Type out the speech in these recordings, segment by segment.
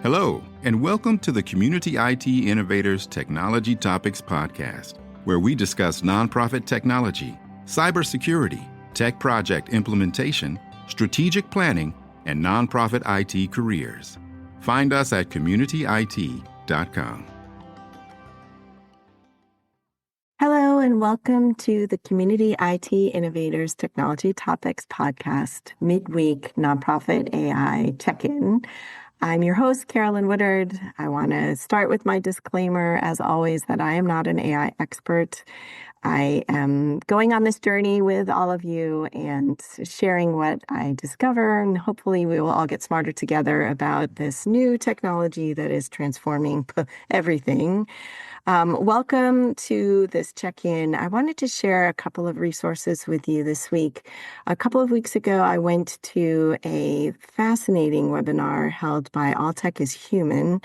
Hello, and welcome to the Community IT Innovators Technology Topics Podcast, where we discuss nonprofit technology, cybersecurity, tech project implementation, strategic planning, and nonprofit IT careers. Find us at communityit.com. Hello, and welcome to the Community IT Innovators Technology Topics Podcast, midweek nonprofit AI check-in. I'm your host, Carolyn Woodard. I want to start with my disclaimer, as always, that I am not an AI expert. I am going on this journey with all of you and sharing what I discover, and hopefully we will all get smarter together about this new technology that is transforming everything. Welcome to this check-in. I wanted to share a couple of resources with you this week. A couple of weeks ago, I went to a fascinating webinar held by All Tech is Human,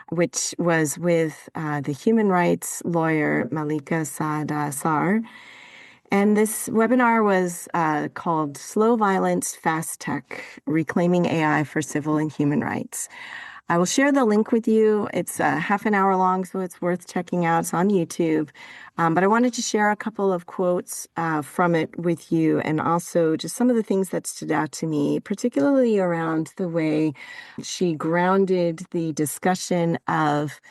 which was with the human rights lawyer Malika Saada Saar. And this webinar was called Slow Violence, Fast Tech, Reclaiming AI for Civil and Human Rights. I will share the link with you. It's half an hour long, so it's worth checking out. It's on YouTube. But I wanted to share a couple of quotes from it with you, and also just some of the things that stood out to me, particularly around the way she grounded the discussion of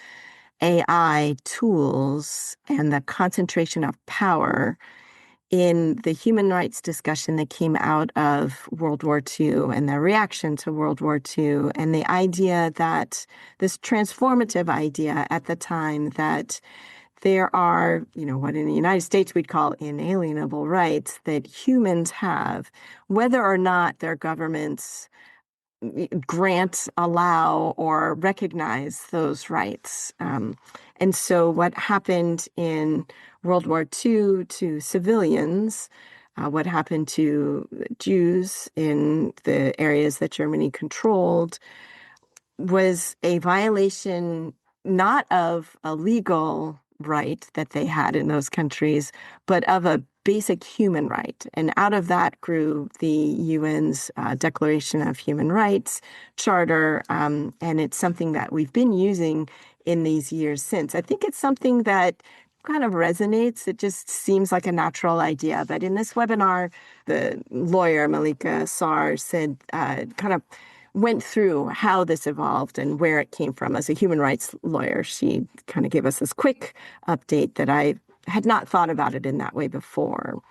AI tools and the concentration of power in the human rights discussion that came out of World War II and the reaction to World War II, and the idea that this transformative idea at the time that there are, what in the United States we'd call inalienable rights that humans have, whether or not their governments grant, allow, or recognize those rights. And so what happened in World War II to civilians, what happened to Jews in the areas that Germany controlled, was a violation not of a legal right that they had in those countries, but of a basic human right. And out of that grew the UN's Declaration of Human Rights Charter, and it's something that we've been using in these years since. I think it's something that kind of resonates. It just seems like a natural idea. But in this webinar, the lawyer, Malika Saar, said, kind of went through how this evolved and where it came from. As a human rights lawyer, she kind of gave us this quick update that I had not thought about it in that way before.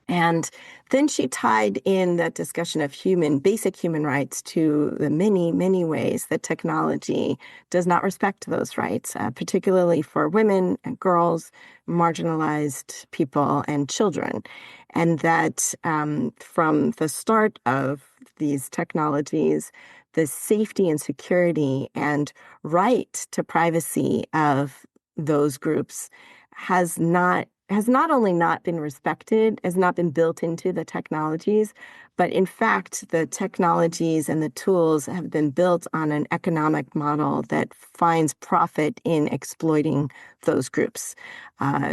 And then she tied in that discussion of basic human rights to the many, many ways that technology does not respect those rights, particularly for women and girls, marginalized people, and children. And that from the start of these technologies, the safety and security and right to privacy of those groups has not only not been respected, has not been built into the technologies, but in fact, the technologies and the tools have been built on an economic model that finds profit in exploiting those groups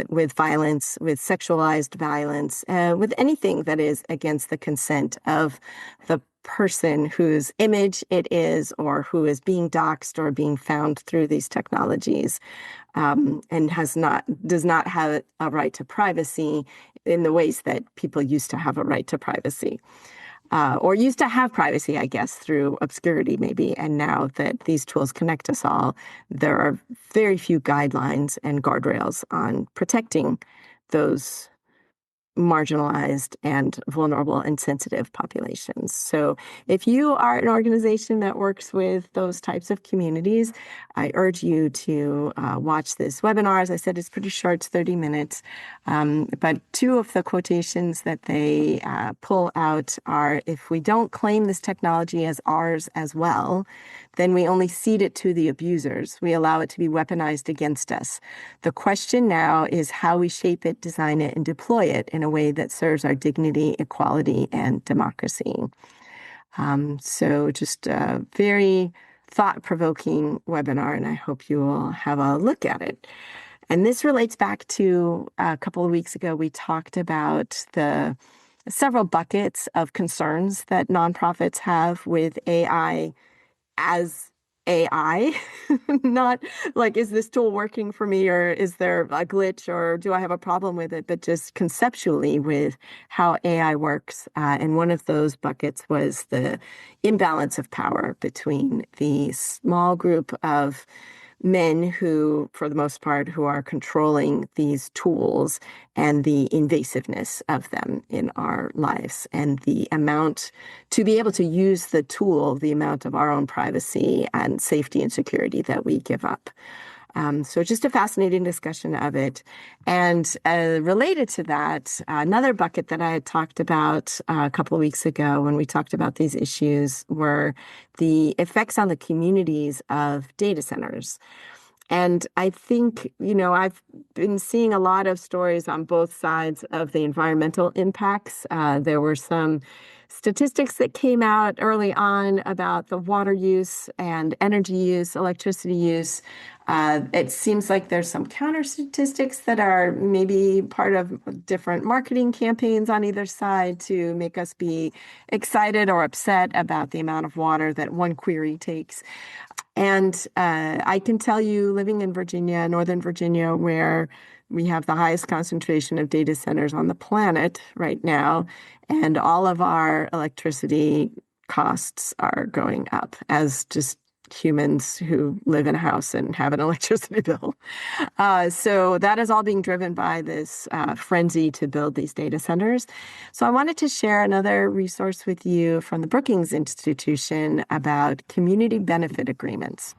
with violence, with sexualized violence, with anything that is against the consent of the person whose image it is or who is being doxxed or being found through these technologies. And does not have a right to privacy in the ways that people used to have a right to privacy, or used to have privacy, I guess, through obscurity maybe. And now that these tools connect us all, there are very few guidelines and guardrails on protecting those marginalized and vulnerable and sensitive populations. So if you are an organization that works with those types of communities, I urge you to watch this webinar. As I said, it's pretty short, it's 30 minutes. But two of the quotations that they pull out are, if we don't claim this technology as ours as well, then we only cede it to the abusers. We allow it to be weaponized against us. The question now is how we shape it, design it, and deploy it in a way that serves our dignity, equality, and democracy. So just a very thought-provoking webinar, and I hope you will have a look at it. And this relates back to a couple of weeks ago, we talked about the several buckets of concerns that nonprofits have with AI as AI, not like, is this tool working for me, or is there a glitch, or do I have a problem with it, but just conceptually with how AI works. And one of those buckets was the imbalance of power between the small group of men who, for the most part, who are controlling these tools and the invasiveness of them in our lives, and the amount to be able to use the tool, the amount of our own privacy and safety and security that we give up. So just a fascinating discussion of it. And related to that, another bucket that I had talked about a couple of weeks ago when we talked about these issues were the effects on the communities of data centers. And I think, I've been seeing a lot of stories on both sides of the environmental impacts. There were some statistics that came out early on about the water use and energy use, electricity use. It seems like there's some counter statistics that are maybe part of different marketing campaigns on either side to make us be excited or upset about the amount of water that one query takes. And I can tell you, living in Virginia, Northern Virginia, where we have the highest concentration of data centers on the planet right now, and all of our electricity costs are going up as just humans who live in a house and have an electricity bill. So that is all being driven by this frenzy to build these data centers. So I wanted to share another resource with you from the Brookings Institution about community benefit agreements.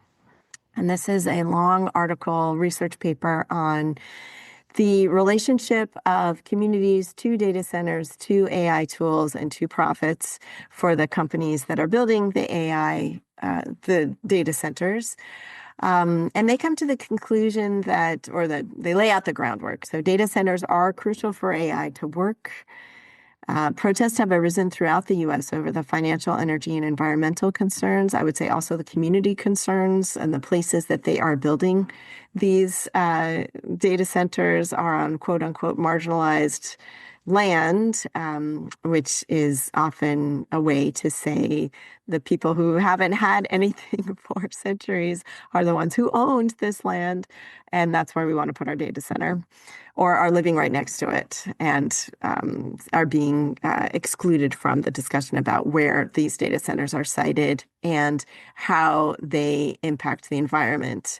And this is a long article, research paper on the relationship of communities to data centers, to AI tools, and to profits for the companies that are building the AI, the data centers. And they come to the conclusion that they lay out the groundwork. So data centers are crucial for AI to work. Protests have arisen throughout the U.S. over the financial, energy, and environmental concerns. I would say also the community concerns, and the places that they are building these data centers are on quote unquote marginalized land, which is often a way to say the people who haven't had anything for centuries are the ones who owned this land, and that's where we want to put our data center, or are living right next to it, and are being excluded from the discussion about where these data centers are sited and how they impact the environment.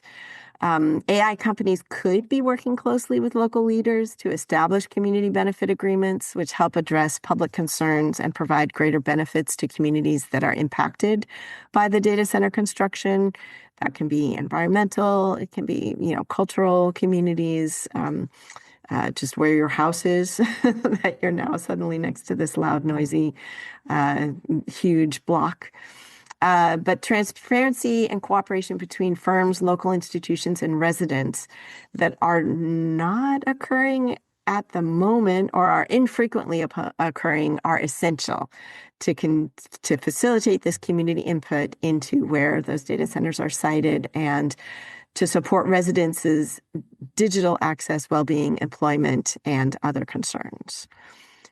AI companies could be working closely with local leaders to establish community benefit agreements, which help address public concerns and provide greater benefits to communities that are impacted by the data center construction. That can be environmental, it can be, cultural communities, just where your house is, that you're now suddenly next to this loud, noisy, huge block. But transparency and cooperation between firms, local institutions, and residents that are not occurring at the moment or are infrequently occurring are essential to facilitate this community input into where those data centers are sited and to support residents' digital access, well-being, employment, and other concerns.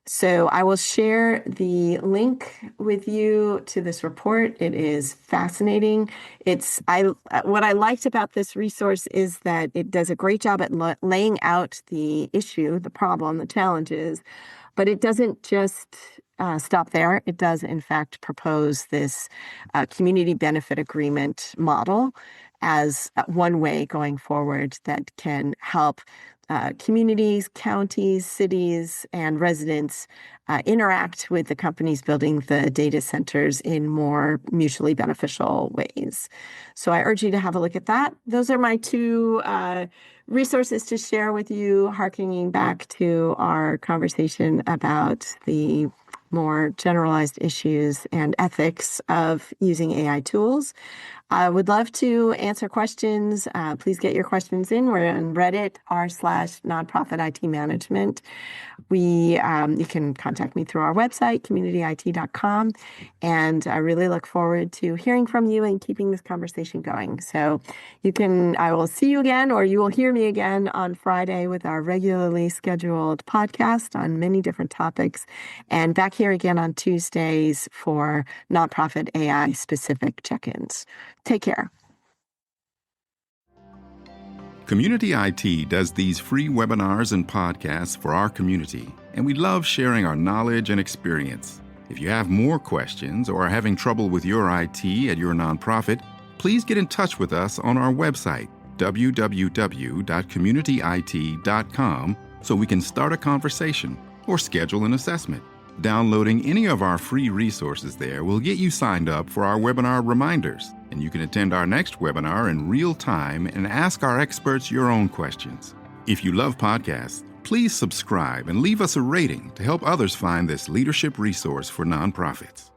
So I will share the link with you to this report. It is fascinating. What I liked about this resource is that it does a great job at laying out the issue, the problem, the challenges, but it doesn't just stop there. It does, in fact, propose this community benefit agreement model as one way going forward that can help communities, counties, cities, and residents interact with the companies building the data centers in more mutually beneficial ways. So I urge you to have a look at that. Those are my two resources to share with you, harkening back to our conversation about the more generalized issues and ethics of using AI tools. I would love to answer questions. Please get your questions in. We're on Reddit, r/nonprofit IT management. You can contact me through our website, communityit.com. And I really look forward to hearing from you and keeping this conversation going. So I will see you again, or you will hear me again on Friday with our regularly scheduled podcast on many different topics. And back here again on Tuesdays for nonprofit AI specific check-ins. Take care. Community IT does these free webinars and podcasts for our community, and we love sharing our knowledge and experience. If you have more questions or are having trouble with your IT at your nonprofit, please get in touch with us on our website, www.communityit.com, so we can start a conversation or schedule an assessment. Downloading any of our free resources there will get you signed up for our webinar reminders, and you can attend our next webinar in real time and ask our experts your own questions. If you love podcasts, please subscribe and leave us a rating to help others find this leadership resource for nonprofits.